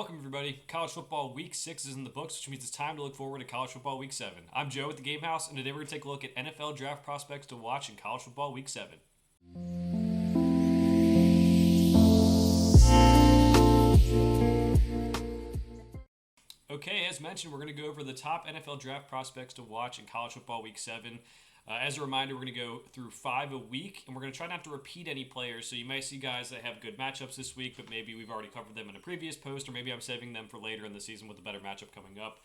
Welcome, everybody. College football week 6 is in the books, which means it's time to look forward to college football week 7. I'm Joe at the Game House, and today we're going to take a look at NFL draft prospects to watch in college football week 7. Okay, as mentioned, we're going to go over the top NFL draft prospects to watch in college football week 7. As a reminder, we're going to go through 5 a week, and we're going to try not to repeat any players. So you may see guys that have good matchups this week, but maybe we've already covered them in a previous post, or maybe I'm saving them for later in the season with a better matchup coming up.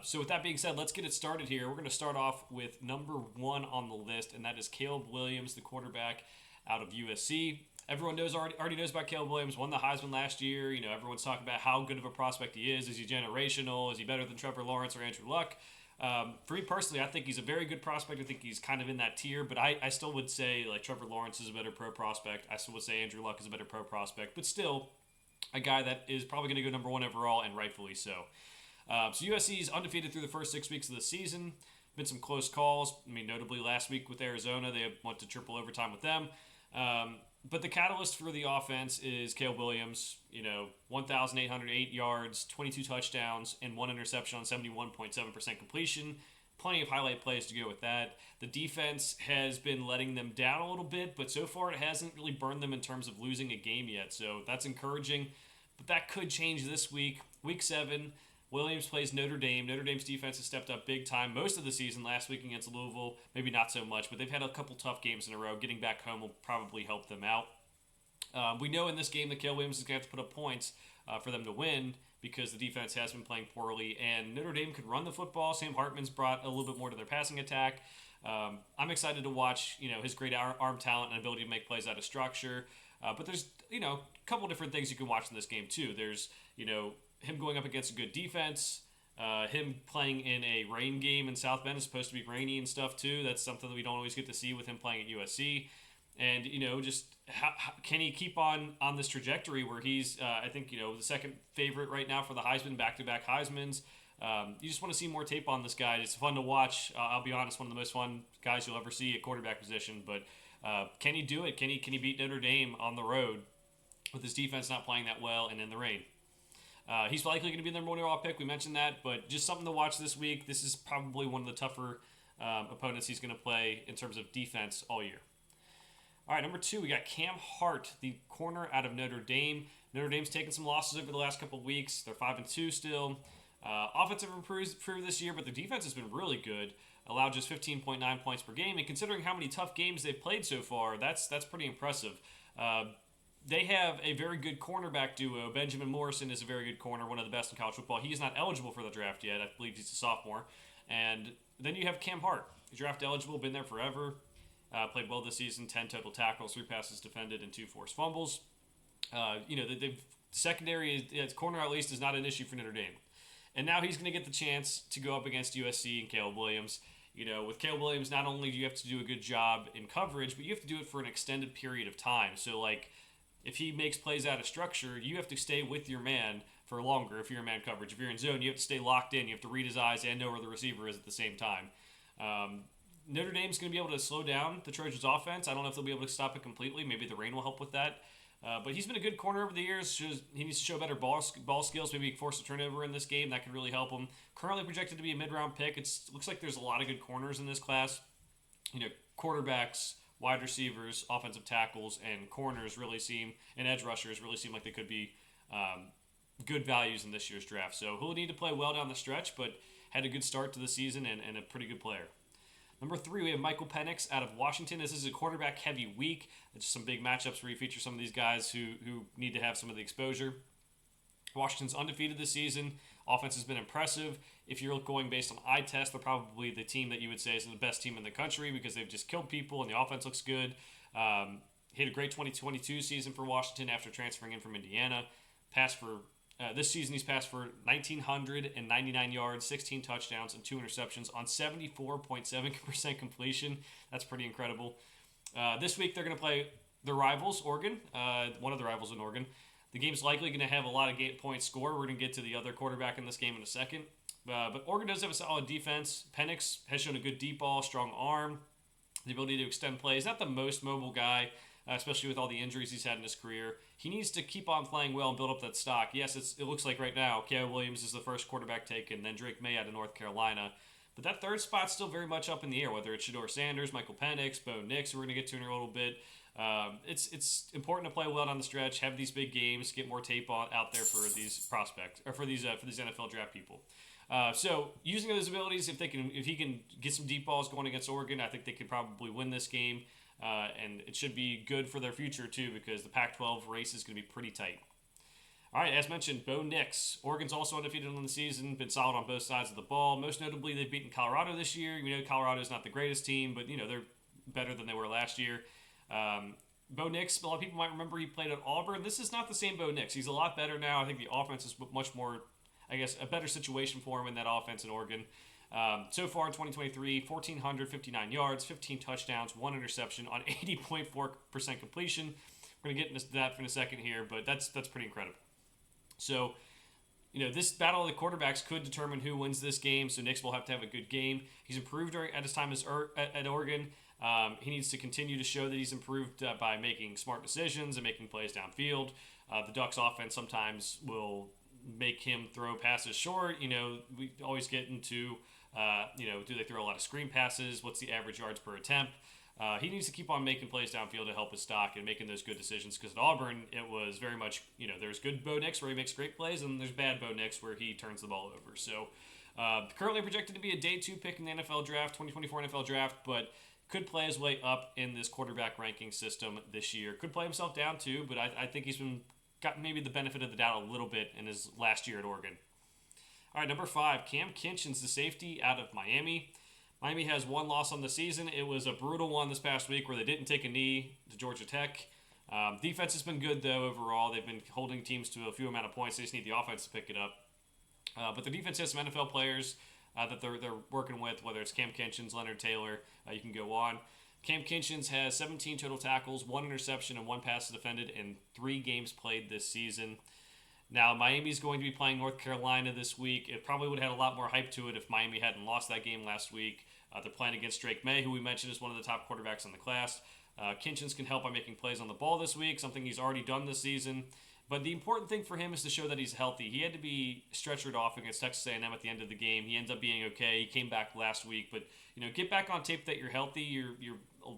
So with that being said, let's get it started here. We're going to start off with number 1 on the list, and that is Caleb Williams, the quarterback out of USC. Everyone already knows about Caleb Williams. Won the Heisman last year. You know, everyone's talking about how good of a prospect he is. Is he generational? Is he better than Trevor Lawrence or Andrew Luck? For me personally, I think he's a very good prospect. I think he's kind of in that tier, but I still would say like Trevor Lawrence is a better pro prospect. I still would say Andrew Luck is a better pro prospect, but still a guy that is probably going to go number 1 overall, and rightfully so. So USC is undefeated through the first 6 weeks of the season. Been some close calls. I mean, notably last week with Arizona, they went to triple overtime with them. But the catalyst for the offense is Caleb Williams. 1,808 yards, 22 touchdowns, and 1 interception on 71.7% completion. Plenty of highlight plays to go with that. The defense has been letting them down a little bit, but so far it hasn't really burned them in terms of losing a game yet. So that's encouraging. But that could change this week. Week 7, Williams plays Notre Dame. Notre Dame's defense has stepped up big time most of the season. Last week against Louisville, maybe not so much, but they've had a couple tough games in a row. Getting back home will probably help them out. We know in this game that Caleb Williams is going to have to put up points for them to win because the defense has been playing poorly, and Notre Dame could run the football. Sam Hartman's brought a little bit more to their passing attack. I'm excited to watch his great arm talent and ability to make plays out of structure. But there's a couple different things you can watch in this game too. There's him going up against a good defense. Him playing in a rain game in South Bend is supposed to be rainy and stuff too. That's something that we don't always get to see with him playing at USC. And just how can he keep on this trajectory where he's I think the second favorite right now for the Heisman, back-to-back Heismans. You just want to see more tape on this guy. It's fun to watch. I'll be honest, one of the most fun guys you'll ever see at quarterback position. But can he do it? Can he beat Notre Dame on the road with his defense not playing that well and in the rain? He's likely going to be their number 1 overall pick. We mentioned that, but just something to watch this week. This is probably one of the tougher opponents he's going to play in terms of defense all year. All right, number 2, we got Cam Hart, the corner out of Notre Dame. Notre Dame's taken some losses over the last couple of weeks. They're 5-2 still. Offensive improved this year, but the defense has been really good. Allowed just 15.9 points per game, and considering how many tough games they've played so far, that's pretty impressive. They have a very good cornerback duo. Benjamin Morrison is a very good corner, one of the best in college football. He is not eligible for the draft yet. I believe he's a sophomore. And then you have Cam Hart, draft eligible, been there forever. Played well this season, 10 total tackles, 3 passes defended, and 2 forced fumbles. The secondary, corner at least, is not an issue for Notre Dame. And now he's going to get the chance to go up against USC and Caleb Williams. With Caleb Williams, not only do you have to do a good job in coverage, but you have to do it for an extended period of time. So, if he makes plays out of structure, you have to stay with your man for longer if you're in man coverage. If you're in zone, you have to stay locked in. You have to read his eyes and know where the receiver is at the same time. Notre Dame's going to be able to slow down the Trojans' offense. I don't know if they'll be able to stop it completely. Maybe the rain will help with that. But he's been a good corner over the years. He needs to show better ball skills. Maybe he can force a turnover in this game. That could really help him. Currently projected to be a mid-round pick. It looks like there's a lot of good corners in this class. Quarterbacks, wide receivers, offensive tackles, and corners and edge rushers really seem like they could be good values in this year's draft. So he'll need to play well down the stretch, but had a good start to the season and a pretty good player. Number 3, we have Michael Penix out of Washington. This is a quarterback-heavy week. It's some big matchups where you feature some of these guys who need to have some of the exposure. Washington's undefeated this season. Offense has been impressive. If you're going based on eye test, they're probably the team that you would say is the best team in the country because they've just killed people and the offense looks good. He had a great 2022 season for Washington after transferring in from Indiana. This season, he's passed for 1,999 yards, 16 touchdowns, and 2 interceptions on 74.7% completion. That's pretty incredible. This week, they're going to play their rivals, Oregon, one of the rivals in Oregon. The game's likely going to have a lot of points scored. We're going to get to the other quarterback in this game in a second. But Oregon does have a solid defense. Penix has shown a good deep ball, strong arm, the ability to extend plays. Not the most mobile guy, especially with all the injuries he's had in his career. He needs to keep on playing well and build up that stock. Yes, it looks like right now Caleb Williams is the first quarterback taken, then Drake May out of North Carolina. But that third spot's still very much up in the air, whether it's Shedeur Sanders, Michael Penix, Bo Nix, who we're going to get to in a little bit. It's important to play well down the stretch, have these big games, get more tape out there for these prospects or for these NFL draft people. So using those abilities, if he can get some deep balls going against Oregon, I think they could probably win this game, and it should be good for their future too because the Pac-12 race is going to be pretty tight. All right, as mentioned, Bo Nix. Oregon's also undefeated on the season, been solid on both sides of the ball. Most notably, they've beaten Colorado this year. We know Colorado's not the greatest team, but they're better than they were last year. Bo Nix, a lot of people might remember he played at Auburn. This is not the same Bo Nix. He's a lot better now. I think the offense is much more, a better situation for him in that offense in Oregon. So far in 2023, 1,459 yards, 15 touchdowns, 1 interception on 80.4% completion. We're going to get into that in a second here, but that's pretty incredible. So, this battle of the quarterbacks could determine who wins this game. So Nix will have to have a good game. He's improved at his time at Oregon. He needs to continue to show that he's improved by making smart decisions and making plays downfield. The Ducks offense sometimes will make him throw passes short. We always get into, do they throw a lot of screen passes? What's the average yards per attempt? He needs to keep on making plays downfield to help his stock and making those good decisions because at Auburn, it was very much, there's good Bo Nix where he makes great plays and there's bad Bo Nix where he turns the ball over. So currently projected to be a day 2 pick in the NFL draft, 2024 NFL draft, but could play his way up in this quarterback ranking system this year. Could play himself down too, but I think he's got maybe the benefit of the doubt a little bit in his last year at Oregon. All right, number 5, Cam Kinchens, the safety out of Miami. Miami has 1 loss on the season. It was a brutal one this past week where they didn't take a knee to Georgia Tech. Defense has been good, though, overall. They've been holding teams to a few amount of points. They just need the offense to pick it up. But the defense has some NFL players that they're working with, whether it's Cam Kinchens, Leonard Taylor, you can go on. Cam Kinchens has 17 total tackles, 1 interception, and 1 pass defended in 3 games played this season. Now, Miami's going to be playing North Carolina this week. It probably would have had a lot more hype to it if Miami hadn't lost that game last week. They're playing against Drake May, who we mentioned is one of the top quarterbacks in the class. Kinchens can help by making plays on the ball this week, something he's already done this season. But the important thing for him is to show that he's healthy. He had to be stretchered off against Texas A&M at the end of the game. He ends up being okay. He came back last week. But, get back on tape that you're healthy. You're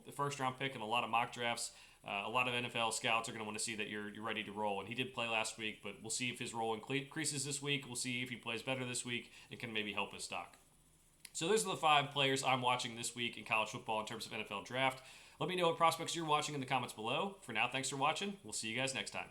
a first-round pick in a lot of mock drafts. A lot of NFL scouts are going to want to see that you're ready to roll. And he did play last week, but we'll see if his role increases this week. We'll see if he plays better this week and can maybe help his stock. So those are the 5 players I'm watching this week in college football in terms of NFL draft. Let me know what prospects you're watching in the comments below. For now, thanks for watching. We'll see you guys next time.